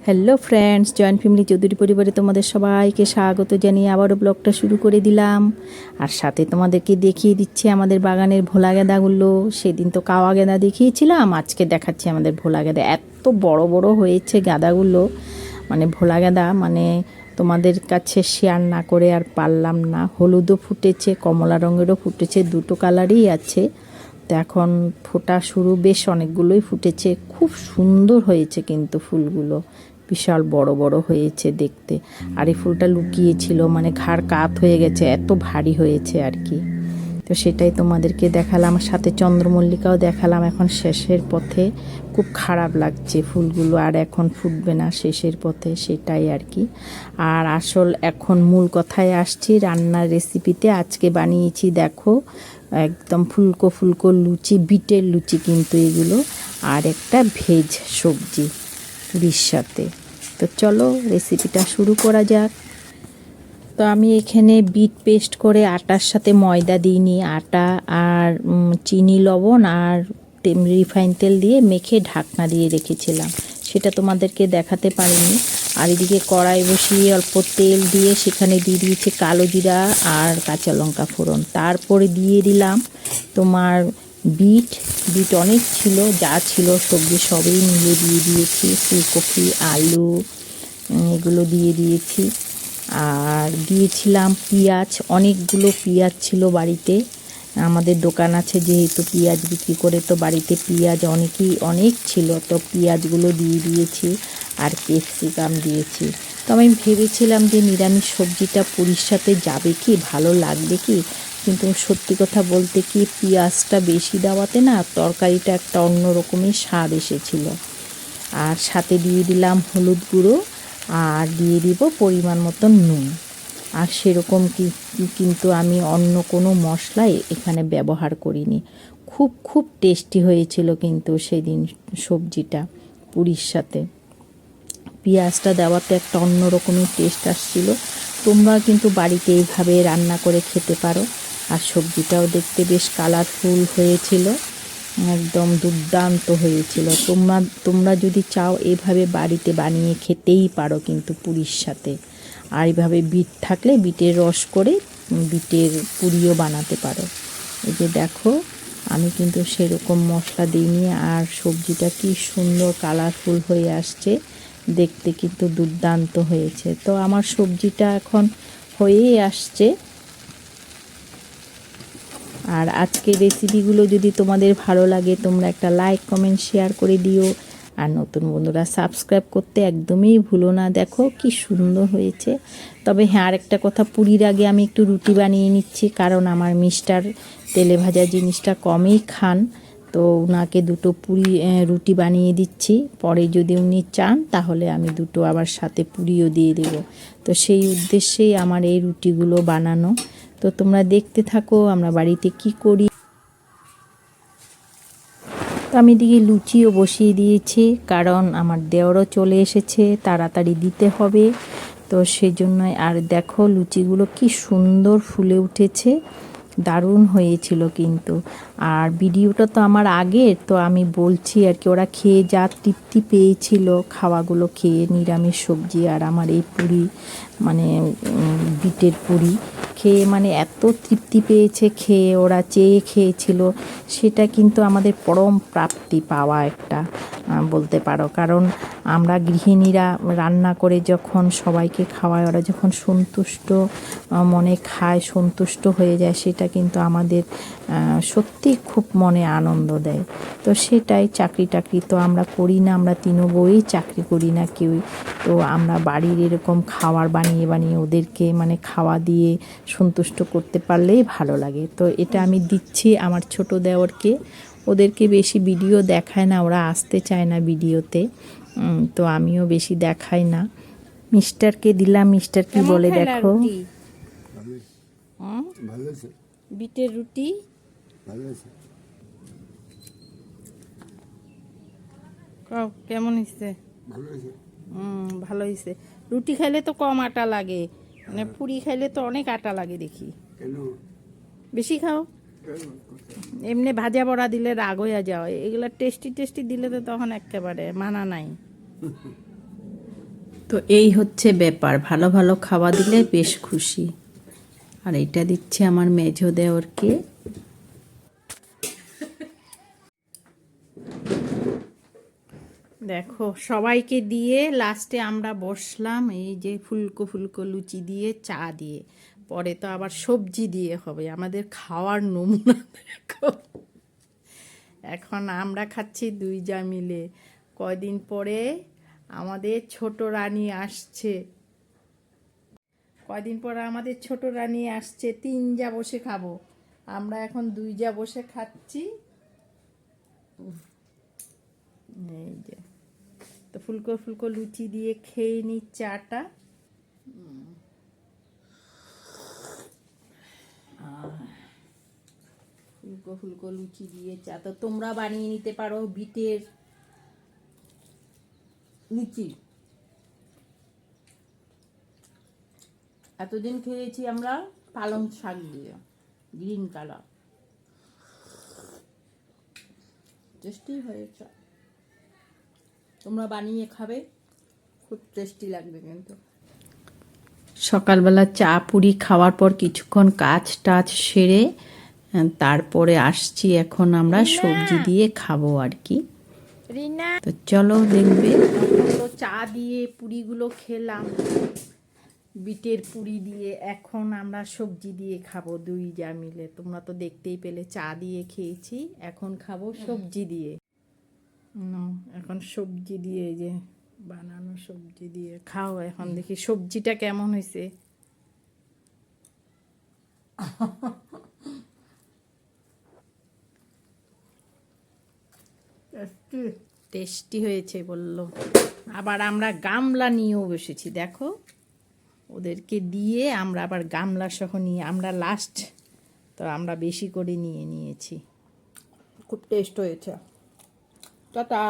Hello friends, joint family Chowdhury পরিবারে তোমাদের সবাইকে স্বাগত জানিয়ে আবারও ব্লগটা শুরু করে দিলাম। আর সাথে তোমাদেরকে দেখিয়ে দিচ্ছি আমাদের বাগানের ভোলা গেঁদাগুলো। সেদিন তো কাওয়া গেঁদা দেখিয়েছিলাম, আজকে দেখাচ্ছি আমাদের ভোলা গেঁদা। এত বড় বড় হয়েছে গাঁদাগুলো, মানে ভোলা গেঁদা, মানে তোমাদের কাছে শেয়ার না করে আর পারলাম না। হলুদও ফুটেছে, কমলা রঙেরও ফুটেছে, দুটো কালারই আছে। তো এখন ফোটা শুরু, বেশ অনেকগুলোই ফুটেছে, খুব সুন্দর হয়েছে কিন্তু ফুলগুলো, বিশাল বড় বড় হয়েছে দেখতে। আর এই ফুলটা লুকিয়েছিল, মানে ঘাড় কাত হয়ে গেছে, এত ভারী হয়েছে আর কি। তো সেটাই তোমাদেরকে দেখালাম, সাথে চন্দ্রমল্লিকাও দেখালাম। এখন শেষের পথে, খুব খারাপ লাগছে ফুলগুলো আর এখন ফুটবে না, শেষের পথে, সেটাই আর কি। আর আসল এখন মূল কথায় আসছি, রান্নার রেসিপিতে আজকে বানিয়েছি, দেখো একদম ফুলকো ফুলকো লুচি, বিটের লুচি কিন্তু এগুলো, আর একটা ভেজ সবজি পুরীর সাথে। তো চলো রেসিপিটা শুরু করা যাক। তো আমি এখানে বিট পেস্ট করে আটার সাথে ময়দা দিইনি, আটা আর চিনি, লবণ আর রিফাইন তেল দিয়ে মেখে ঢাকনা দিয়ে রেখেছিলাম, সেটা তোমাদেরকে দেখাতে পারিনি। আর এদিকে কড়াই বসিয়ে অল্প তেল দিয়ে সেখানে দিয়ে দিয়েছি কালো জিরা আর কাঁচা লঙ্কা ফোড়ন। তারপরে দিয়ে দিলাম তোমার বিট অনেক ছিল, যা ছিল সবজি সবই মিলে দিয়ে দিয়েছি, ফুলকপি, আলু, এগুলো দিয়ে দিয়েছি। আর দিয়েছিলাম পেঁয়াজ, অনেকগুলো পেঁয়াজ ছিল বাড়িতে, আমাদের দোকান আছে যেহেতু পেঁয়াজ বিক্রি করে, তো বাড়িতে পেঁয়াজ অনেক ছিল, তো পেঁয়াজগুলো দিয়ে দিয়েছি। আর ক্যাপসিকাম দিয়েছি। তো আমি ভেবেছিলাম যে নিরামিষ সবজিটা পুরীর সাথে যাবে কি, ভালো লাগবে কি, কিন্তু সত্যি কথা বলতে কি পেঁয়াজটা বেশি দেওয়াতে না তরকারিটা একটা অন্য রকমের স্বাদ এসেছিল। আর সাথে দিয়ে দিলাম হলুদ গুঁড়ো, আর দিয়ে দিব পরিমাণ মতন নুন। আর সেরকম কিন্তু আমি অন্য কোনো মশলাই এখানে ব্যবহার করিনি। খুব টেস্টি হয়েছিল কিন্তু সেদিন সবজিটা পুরীর সাথে। পেঁয়াজটা দেওয়াতে একটা অন্য রকমের টেস্ট আসছিল। তোমরা কিন্তু বাড়িতে এইভাবে রান্না করে খেতে পারো। আর সবজিটাও দেখতে বেশ কালারফুল হয়েছিল, একদম দুর্দান্ত হয়েছিল। তোমরা যদি চাও এভাবে বাড়িতে বানিয়ে খেতেই পারো কিন্তু পুরীর সাথে। আর এইভাবে বিট থাকলে বিটের রস করে বিটের পুরিও বানাতে পারো। এই যে দেখো, আমি কিন্তু সেরকম মশলা দিইনি, আর সবজিটা কি সুন্দর কালারফুল হয়ে আসছে, দেখতে কিন্তু দুর্দান্ত হয়েছে। তো আমার সবজিটা এখন হয়েই আসছে। আর আজকের রেসিপিগুলো যদি তোমাদের ভালো লাগে, তোমরা একটা লাইক, কমেন্ট, শেয়ার করে দিও। আর নতুন বন্ধুরা সাবস্ক্রাইব করতে একদমই ভুলো না। দেখো কি সুন্দর হয়েছে। তবে হ্যাঁ, আরেকটা কথা, পুরীর আগে আমি একটু রুটি বানিয়ে নিচ্ছি, কারণ আমার মিস্টার তেলে ভাজা জিনিসটা কমই খান। তো ওনাকে দুটো রুটি বানিয়ে দিচ্ছি, পরে যদি উনি চান তাহলে আমি দুটো আবার সাথে পুরিও দিয়ে দেব। তো সেই উদ্দেশ্যেই আমার এই রুটিগুলো বানানো। তো তোমরা দেখতে থাকো আমরা বাড়িতে কি করি। তো আমি এদিকে লুচিও বসিয়ে দিয়েছি, কারণ আমার দেওরও চলে এসেছে, তাড়াতাড়ি দিতে হবে। তো সেই জন্যই। আর দেখো লুচিগুলো কি সুন্দর ফুলে উঠেছে, দারুণ হয়েছিল কিন্তু। আর ভিডিওটা তো আমার আগের, তো আমি বলছি আর কি, ওরা খেয়ে যা তৃপ্তি পেয়েছিল খাওয়াগুলো খেয়ে, নিরামিষ সবজি আর আমার এই পুরি, মানে বিটের পুরি খেয়ে, মানে এত তৃপ্তি পেয়েছে খেয়ে, ওরা চেয়ে খেয়েছিল। সেটা কিন্তু আমাদের পরম প্রাপ্তি পাওয়া একটা, বলতে পারো। কারণ আমরা গৃহিণীরা রান্না করে যখন সবাইকে খাওয়ায়, ওরা যখন সন্তুষ্ট মনে খায়, সন্তুষ্ট হয়ে যায়, সেটা কিন্তু আমাদের সত্যি খুব মনে আনন্দ দেয়। তো সেটাই, চাকরি টাকরি তো আমরা করি না, আমরা তিনো বউই চাকরি করি না কেউই। তো আমরা বাড়ির এরকম খাবার বানিয়ে বানিয়ে ওদেরকে মানে খাওয়া দিয়ে সন্তুষ্ট করতে পারলেই ভালো লাগে। তো এটা আমি দিচ্ছি আমার ছোট দেওরকে। ওদেরকে বেশি ভিডিও দেখায় না, ওরা আসতে চায় না ভিডিওতে, তো আমিও বেশি দেখাই না। মিস্টারকে দিলাম, মিস্টার কি বলে দেখো। বিটের রুটি কেমন হয়েছে? ভালো হয়েছে। রুটি খাইলে তো কম আটা লাগে, মানে পুরি খাইলে তো অনেক আটা লাগে দেখি। বেশি খাও। এমনি ভাজা বড়া দিলে রাগ হইয়া যাও, এগুলো টেস্টি দিলে তো তখন একেবারে মানা নাই। তো এই হচ্ছে ব্যাপার, ভালো ভালো খাওয়া দিলে বেশ খুশি। আর এটা দিচ্ছে আমার মেঝো দেওরকে। দেখো সবাইকে দিয়ে লাস্টে আমরা বসলাম এই যে ফুলকো ফুলকো লুচি দিয়ে চা দিয়ে, পরে তো আবার সবজি দিয়ে হবে। আমাদের খাওয়ার নমুনা দেখো। এখন আমরা খাচ্ছি দুই যা মিলে। কয়দিন পরে আমাদের ছোট রানী আসছে, কয়দিন পরে আমাদের ছোট রানী আসছে, 3 যা বসে খাবো। আমরা এখন 2 যা বসে খাচ্ছি। এই যে তো ফুলকো ফুলকো লুচি দিয়ে খেয়ে নি চাটা। ফুলকো ফুলকো লুচি দিয়ে চা তো তোমরা বানিয়ে নিতে পারো বিটের লুচি। এতদিন খেয়েছি আমরা পালং শাক দিয়ে, গ্রিন কালার, টেস্টি হয়েছে। তোমরা বানিয়ে খাবে, খুব টেস্টি লাগবে। কিন্তু সকালবেলা চা পুরি খাওয়ার পর কিছুক্ষণ কাজ টাজ সেরে তারপরে আসছি এখন আমরা সবজি দিয়ে খাবো আর কি। তো চলো দেখবে। তো চা দিয়ে পুরিগুলো খেলাম, বিটের পুরি দিয়ে। এখন আমরা সবজি দিয়ে খাবো 2 যা মিলে। তোমরা তো দেখতেই পেলে চা দিয়ে খেয়েছি, এখন খাবো সবজি দিয়ে। এখন সবজি দিয়ে, এই যে বানানো সবজি দিয়ে খাও। এখন দেখি সবজিটা কেমন হয়েছে। টেস্টি হয়েছে বললো। আবার আমরা গামলা নিয়েও বসেছি, দেখো ওদেরকে দিয়ে আমরা আবার গামলা সহ নিয়ে, আমরা লাস্ট তো আমরা বেশি করে নিয়ে নিয়েছি। খুব টেস্ট হয়েছে। টাটা।